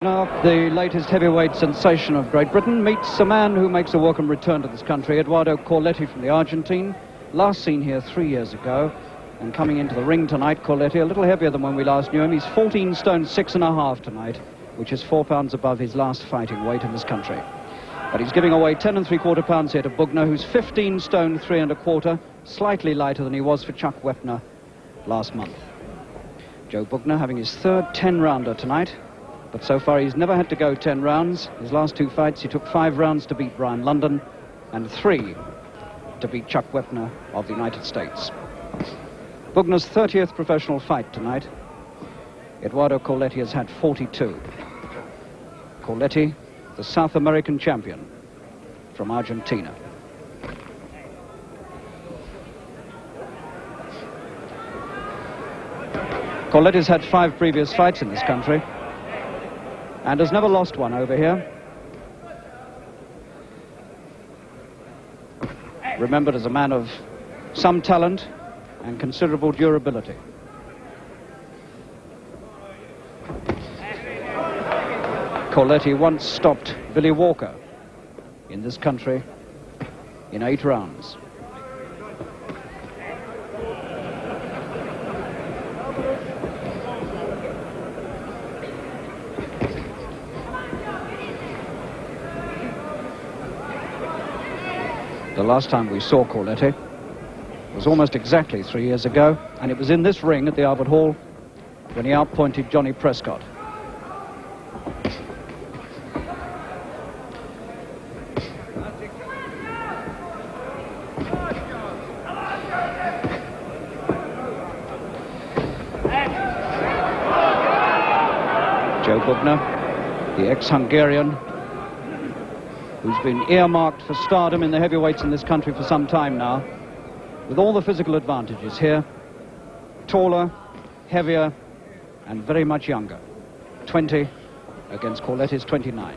Now, the latest heavyweight sensation of Great Britain meets a man who makes a welcome return to this country, Eduardo Corletti from the Argentine. Last seen here 3 years ago, and coming into the ring tonight, Corletti, a little heavier than when we last knew him. He's 14 stone 6.5 tonight, which is 4 pounds above his last fighting weight in this country. But he's giving away 10 3/4 pounds here to Bugner, who's 15 stone 3.25, slightly lighter than he was for Chuck Wepner last month. Joe Bugner having his third 10-rounder tonight. But so far he's never had to go 10 rounds. His last 2 fights he took 5 rounds to beat Brian London and 3 to beat Chuck Wepner of the United States. Bugner's 30th professional fight tonight. Eduardo Corletti has had 42. Corletti, the South American champion from Argentina. Corletti's had 5 previous fights in this country and has never lost one over here. Remembered as a man of some talent and considerable durability. Corletti once stopped Billy Walker in this country in 8 rounds. The last time we saw Corletti was almost exactly 3 years ago, and it was in this ring at the Albert Hall when he outpointed Johnny Prescott. Joe Bugner, the ex-Hungarian, who's been earmarked for stardom in the heavyweights in this country for some time now, with all the physical advantages here. Taller, heavier, and very much younger. 20 against Corletti's 29.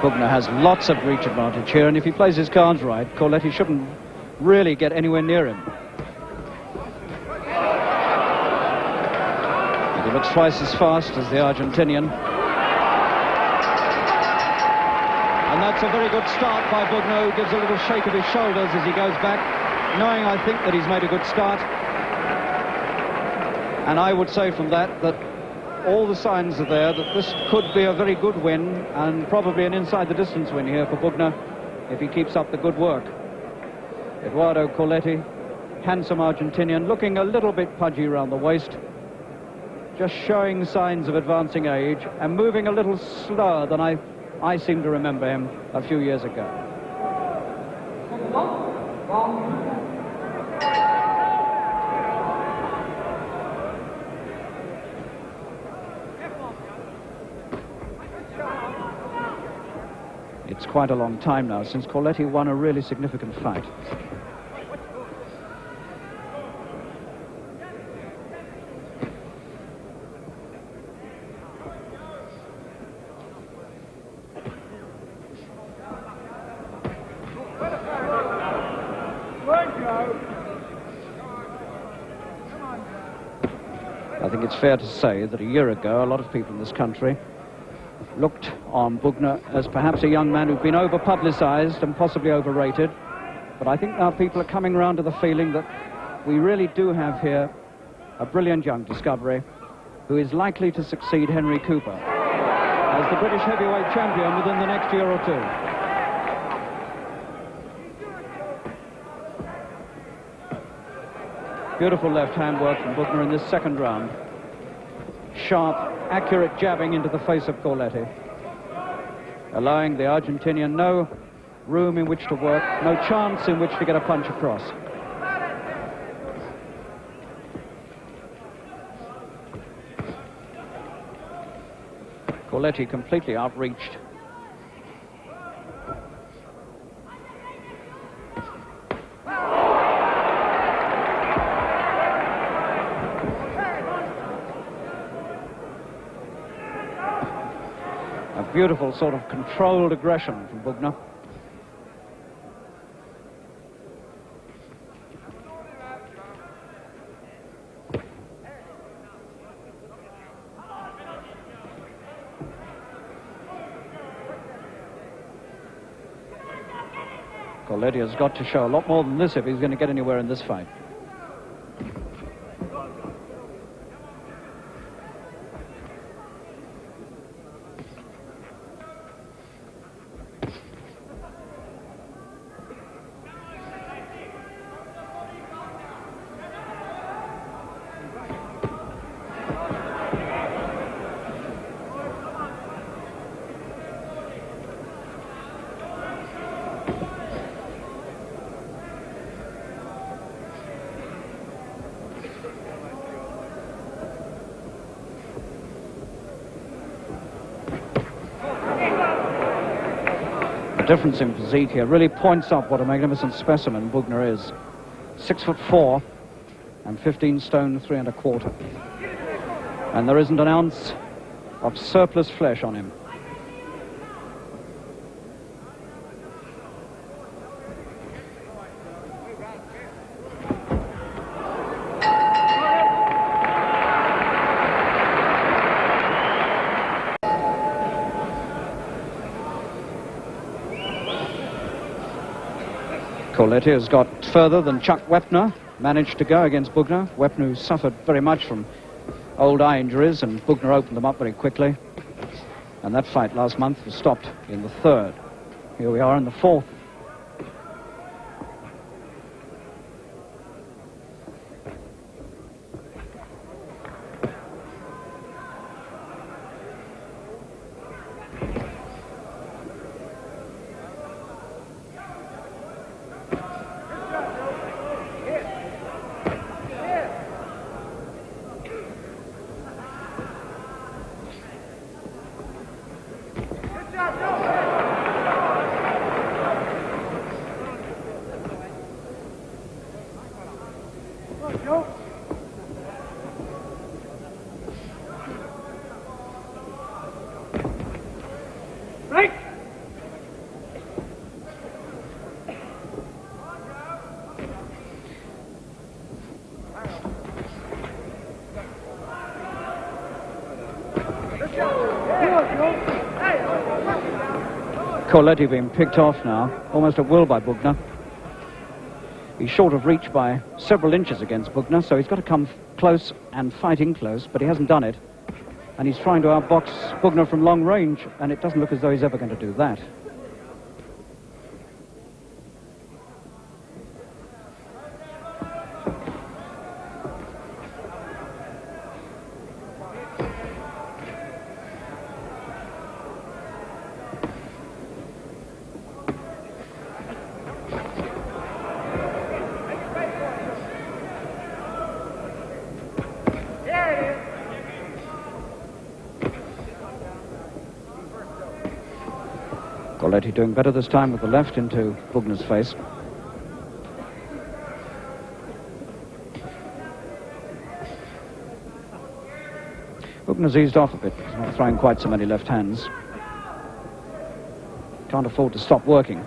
Bugner has lots of reach advantage here, and if he plays his cards right, Corletti shouldn't really get anywhere near him. And he looks twice as fast as the Argentinian. And that's a very good start by Bugner, who gives a little shake of his shoulders as he goes back, knowing, I think, that he's made a good start. And I would say from that all the signs are there that this could be a very good win, and probably an inside-the-distance win here for Bugner if he keeps up the good work. Eduardo Corletti, handsome Argentinian, looking a little bit pudgy around the waist, just showing signs of advancing age and moving a little slower than I seem to remember him a few years ago. It's quite a long time now since Corletti won a really significant fight. I think it's fair to say that a year ago, a lot of people in this country looked on Bugner as perhaps a young man who'd been over-publicized and possibly overrated. But I think now people are coming around to the feeling that we really do have here a brilliant young discovery who is likely to succeed Henry Cooper as the British heavyweight champion within the next year or two. Beautiful left-hand work from Bugner in this second round. Sharp, accurate jabbing into the face of Corletti, allowing the Argentinian no room in which to work, no chance in which to get a punch across. Corletti completely outreached Beautiful sort of controlled aggression from Bugner. Corletti has got to show a lot more than this if he's going to get anywhere in this fight. Difference in physique here really points up what a magnificent specimen Bugner is. 6'4" and 15 stone 3 1/4, and there isn't an ounce of surplus flesh on him. Corletti has got further than Chuck Wepner managed to go against Bugner. Wepner, who suffered very much from old eye injuries, and Bugner opened them up very quickly. And that fight last month was stopped in the 3rd. Here we are in the 4th. Corletti being picked off now, almost at will by Bugner. He's short of reach by several inches against Bugner, so he's got to come close and fight in close, but he hasn't done it. And he's trying to outbox Bugner from long range, and it doesn't look as though he's ever going to do that. Corletti doing better this time with the left into Bugner's face. Bugner's eased off a bit. He's not throwing quite so many left hands. Can't afford to stop working.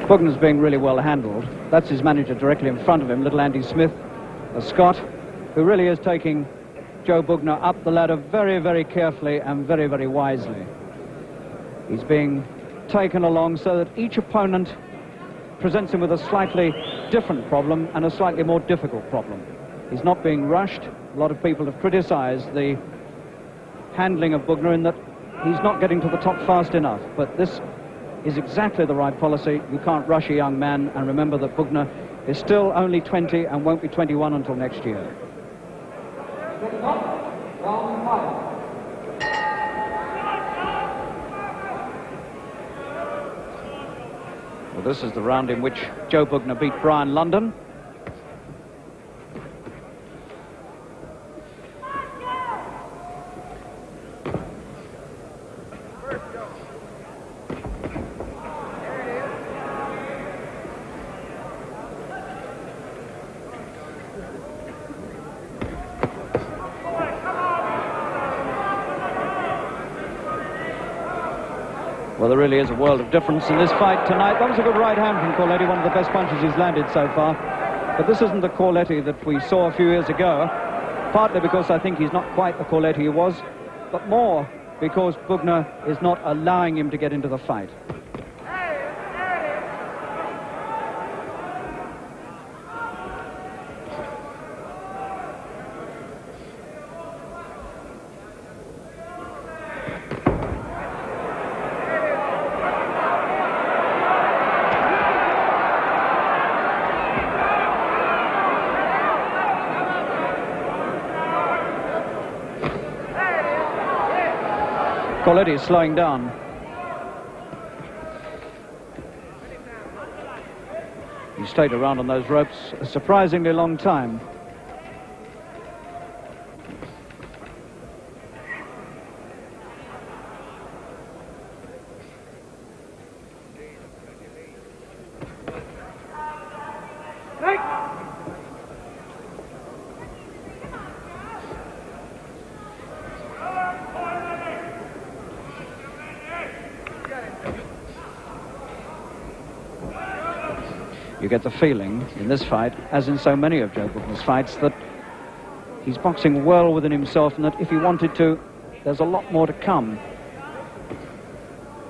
Bugner's being really well handled. That's his manager directly in front of him, little Andy Smith, a Scot, who really is taking Joe Bugner up the ladder very, very carefully and very, very wisely. He's being taken along so that each opponent presents him with a slightly different problem and a slightly more difficult problem. He's not being rushed. A lot of people have criticized the handling of Bugner in that he's not getting to the top fast enough. But this is exactly the right policy. You can't rush a young man, and remember that Bugner is still only 20 and won't be 21 until next year. Well, this is the round in which Joe Bugner beat Brian London. Well, there really is a world of difference in this fight tonight. That was a good right hand from Corletti, one of the best punches he's landed so far. But this isn't the Corletti that we saw a few years ago, partly because I think he's not quite the Corletti he was, but more because Bugner is not allowing him to get into the fight. Corletti is slowing down. He stayed around on those ropes a surprisingly long time. You get the feeling in this fight, as in so many of Joe Bugner's fights, that he's boxing well within himself and that if he wanted to, there's a lot more to come.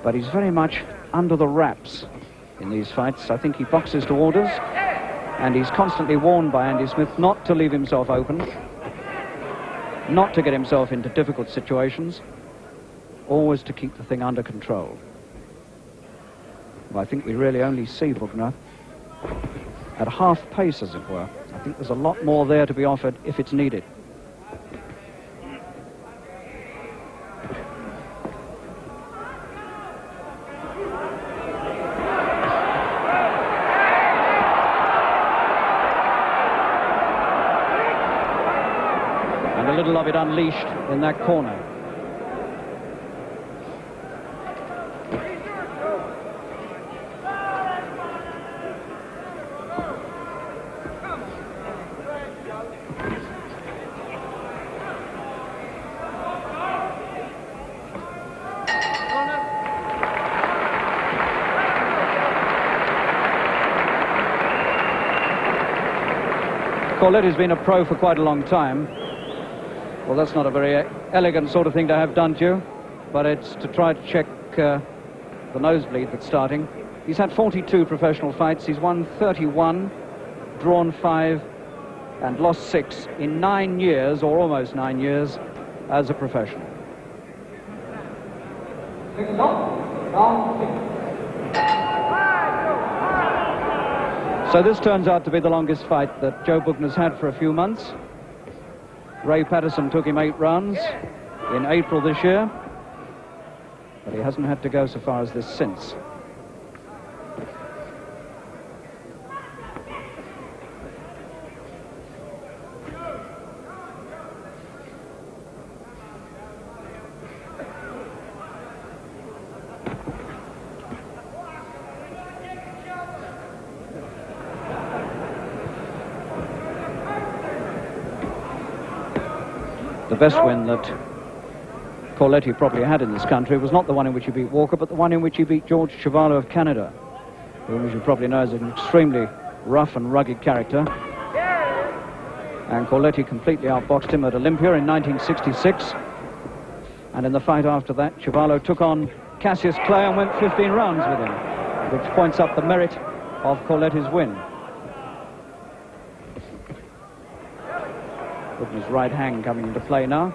But he's very much under the wraps in these fights. I think he boxes to orders, and he's constantly warned by Andy Smith not to leave himself open, not to get himself into difficult situations, always to keep the thing under control. Well, I think we really only see Bugner at half pace, as it were. I think there's a lot more there to be offered if it's needed. And a little of it unleashed in that corner. Corletti's been a pro for quite a long time. Well, that's not a very elegant sort of thing to have done to you, but it's to try to check the nosebleed that's starting. He's had 42 professional fights. He's won 31, drawn 5, and lost 6 in 9 years, or almost 9 years, as a professional. So this turns out to be the longest fight that Joe Bugner's had for a few months. Ray Patterson took him 8 rounds in April this year, but he hasn't had to go so far as this since. The best win that Corletti probably had in this country was not the one in which he beat Walker, but the one in which he beat George Chuvalo of Canada, whom, as you probably know, is an extremely rough and rugged character. And Corletti completely outboxed him at Olympia in 1966. And in the fight after that, Chuvalo took on Cassius Clay and went 15 rounds with him, which points up the merit of Corletti's win. Bugner's right hand coming into play now.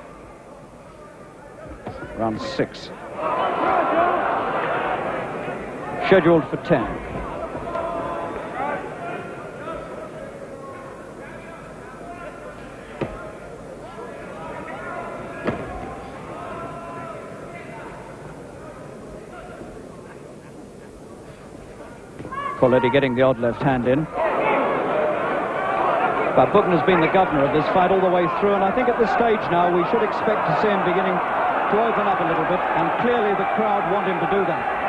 Round 6. Scheduled for 10. Corletti getting the odd left hand in. But Bugner's been the governor of this fight all the way through, and I think at this stage now we should expect to see him beginning to open up a little bit, and clearly the crowd want him to do that.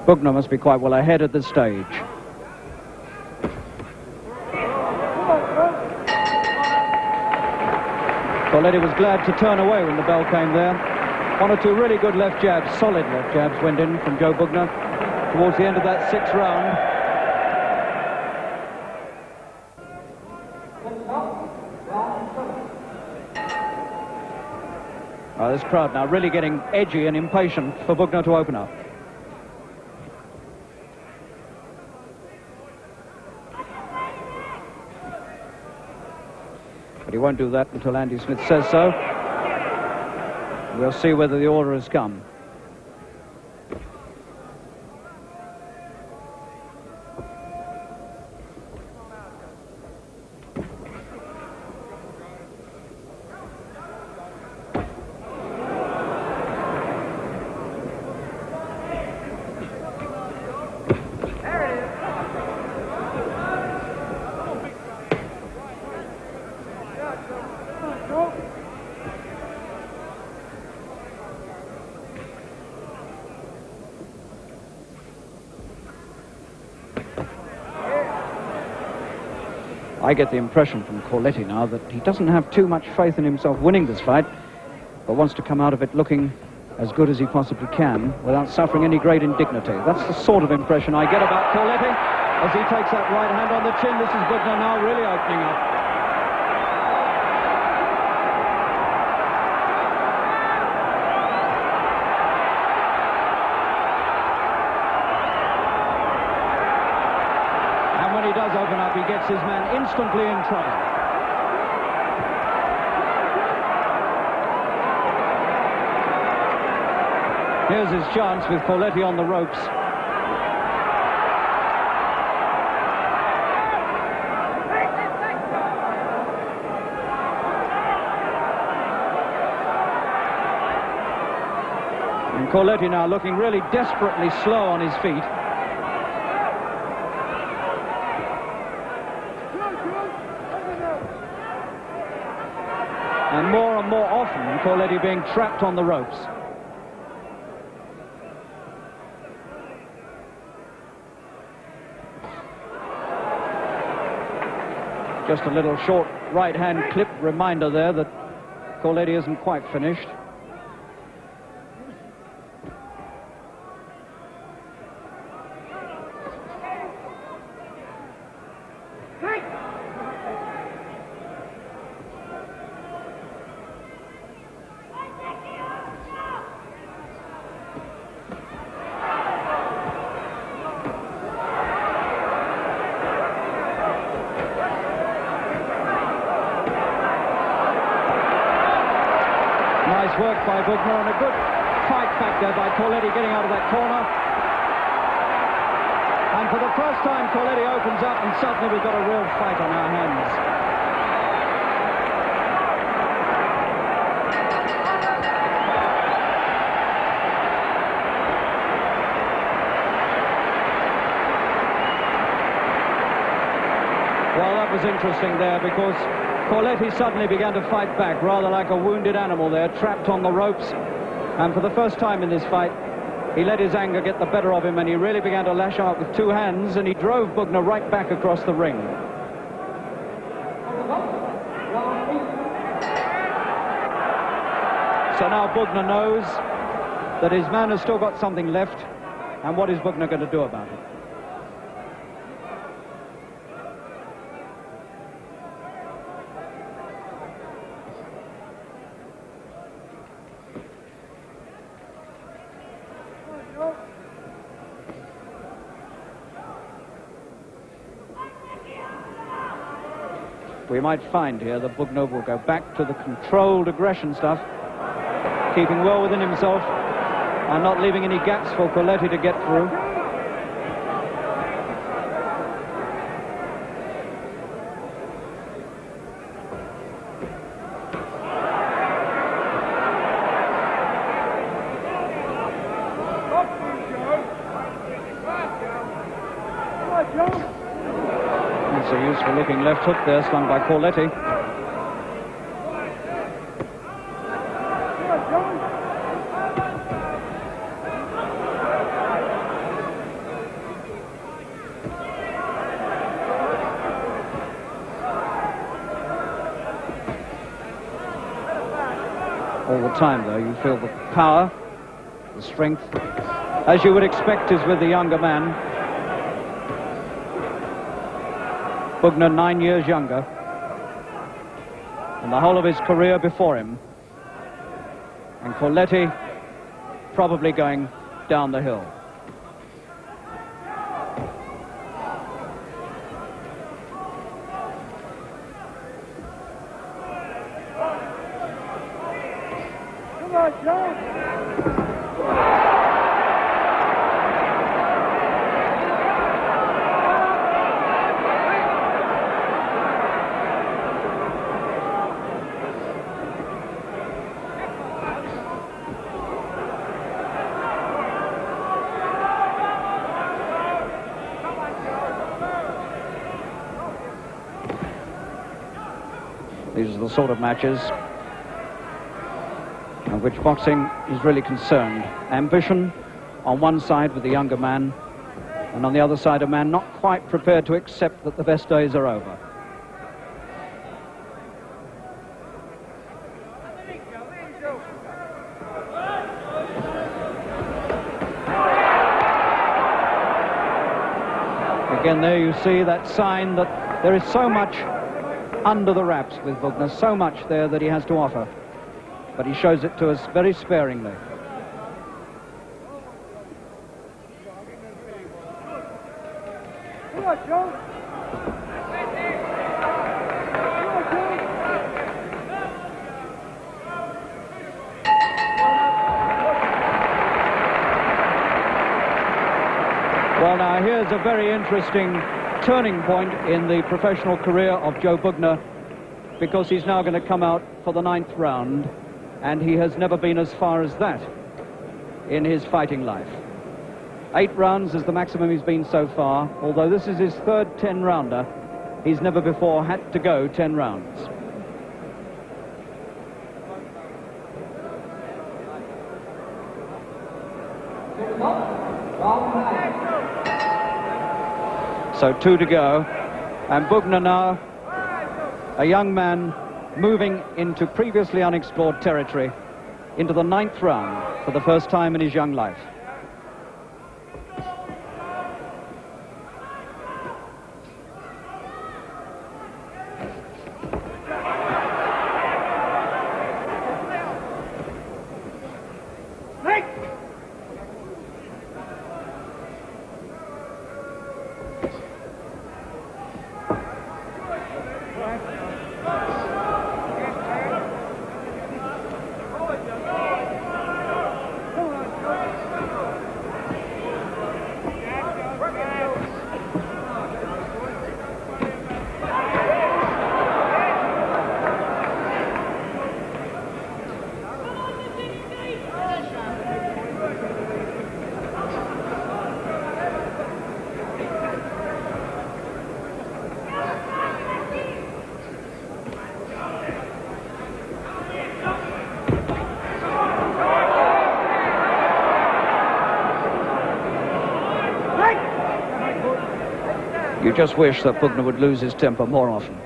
Bugner must be quite well ahead at this stage. Corletti was glad to turn away when the bell came there. One or two really good left jabs, solid left jabs went in from Joe Bugner towards the end of that 6th round. This crowd now really getting edgy and impatient for Bugner to open up. But he won't do that until Andy Smith says so. We'll see whether the order has come. I get the impression from Corletti now that he doesn't have too much faith in himself winning this fight, but wants to come out of it looking as good as he possibly can without suffering any great indignity. That's the sort of impression I get about Corletti as he takes that right hand on the chin. This is Bugner now really opening up. He does open up, he gets his man instantly in trouble. Here's his chance with Corletti on the ropes. And Corletti now looking really desperately slow on his feet. And more often, Corletti being trapped on the ropes. Just a little short right-hand clip reminder there that Corletti isn't quite finished. by Bugner, and a good fight back there by Corletti, getting out of that corner. And for the first time, Corletti opens up, and suddenly we've got a real fight on our hands. Well, that was interesting there, because Corletti suddenly began to fight back, rather like a wounded animal there, trapped on the ropes. And for the first time in this fight, he let his anger get the better of him, and he really began to lash out with two hands, and he drove Bugner right back across the ring. So now Bugner knows that his man has still got something left, and what is Bugner going to do about it? We might find here that Bugner will go back to the controlled aggression stuff, keeping well within himself and not leaving any gaps for Corletti to get through. That's a useful looking left hook there, slung by Corletti. All the time, though, you feel the power, the strength, as you would expect is with the younger man. Bugner 9 years younger, and the whole of his career before him. And Corletti probably going down the hill. Come on, Joe! These are the sort of matches of which boxing is really concerned. Ambition on one side with the younger man, and on the other side a man not quite prepared to accept that the best days are over. Again, there you see that sign that there is so much under the wraps with Bugner, so much there that he has to offer, but he shows it to us very sparingly. Come on, Joe! Well, now here's a very interesting turning point in the professional career of Joe Bugner, because he's now going to come out for the 9th round, and he has never been as far as that in his fighting life. 8 rounds is the maximum he's been so far. Although this is his 3rd 10-rounder, he's never before had to go 10 rounds. So 2 to go, and Bugner now, a young man moving into previously unexplored territory, into the 9th round for the first time in his young life. You just wish that Bugner would lose his temper more often.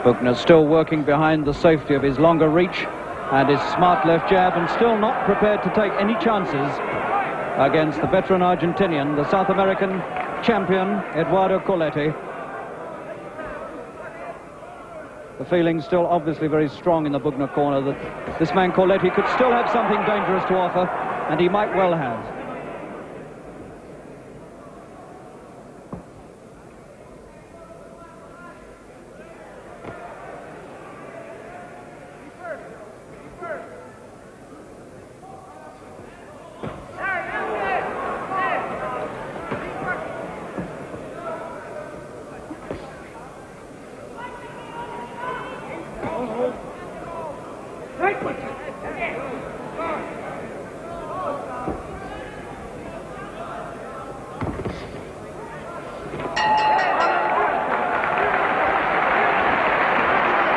Bugner still working behind the safety of his longer reach and his smart left jab, and still not prepared to take any chances against the veteran Argentinian, the South American champion, Eduardo Corletti. The feeling still obviously very strong in the Bugner corner that this man Corletti could still have something dangerous to offer, and he might well have.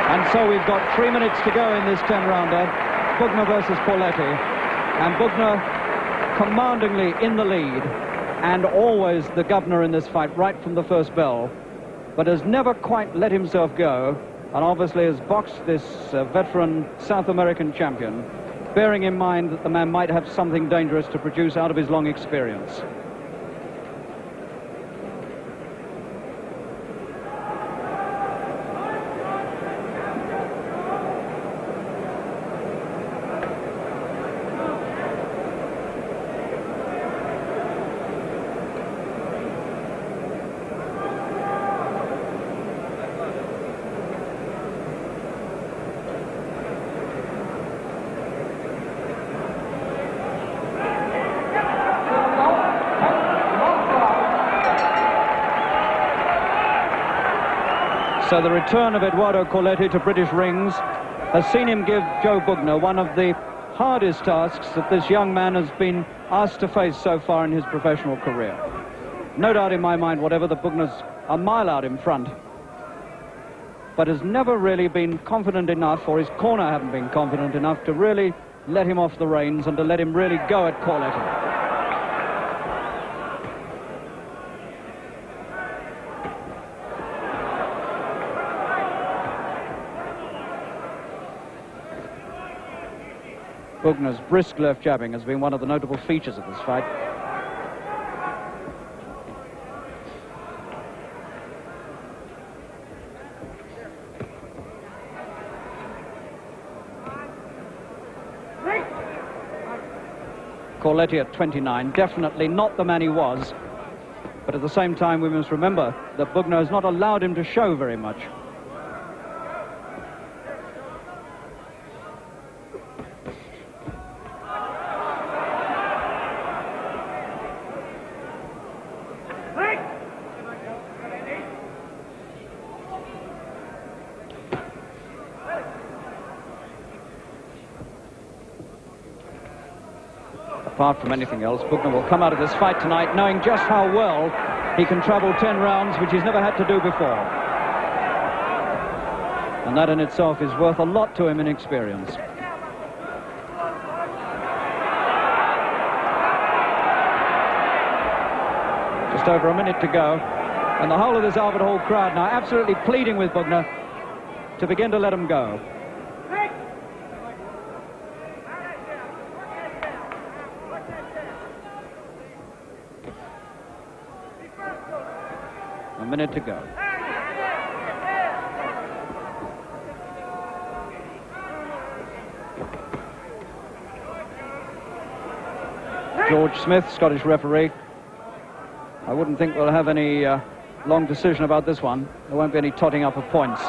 And so we've got 3 minutes to go in this 10-rounder, Bugner versus Corletti, and Bugner commandingly in the lead, and always the governor in this fight right from the first bell, but has never quite let himself go, and obviously has boxed this veteran South American champion, bearing in mind that the man might have something dangerous to produce out of his long experience. So the return of Eduardo Corletti to British rings has seen him give Joe Bugner one of the hardest tasks that this young man has been asked to face so far in his professional career. No doubt in my mind, whatever, the Bugner's a mile out in front, but has never really been confident enough, or his corner haven't been confident enough to really let him off the reins and to let him really go at Corletti. Bugner's brisk left jabbing has been one of the notable features of this fight. Corletti at 29, definitely not the man he was, but at the same time we must remember that Bugner has not allowed him to show very much. Apart from anything else, Bugner will come out of this fight tonight knowing just how well he can travel 10 rounds, which he's never had to do before. And that in itself is worth a lot to him in experience. Just over a minute to go, and the whole of this Albert Hall crowd now absolutely pleading with Bugner to begin to let him go. A minute to go. George Smith, Scottish referee. I wouldn't think we'll have any long decision about this one. There won't be any totting up of points.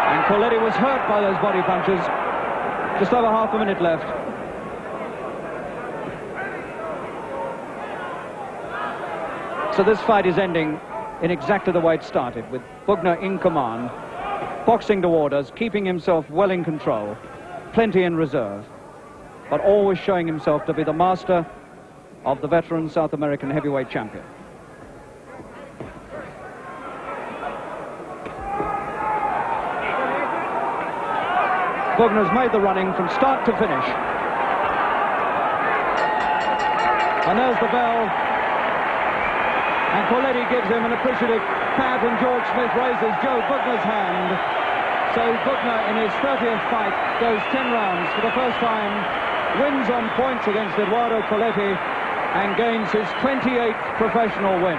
And Corletti was hurt by those body punches. Just over half a minute left. So this fight is ending in exactly the way it started, with Bugner in command, boxing to orders, keeping himself well in control, plenty in reserve, but always showing himself to be the master of the veteran South American heavyweight champion. Bugner's made the running from start to finish. And there's the bell. And Corletti gives him an appreciative pat, and George Smith raises Joe Bugner's hand. So Bugner, in his 30th fight, goes 10 rounds for the first time, wins on points against Eduardo Corletti, and gains his 28th professional win.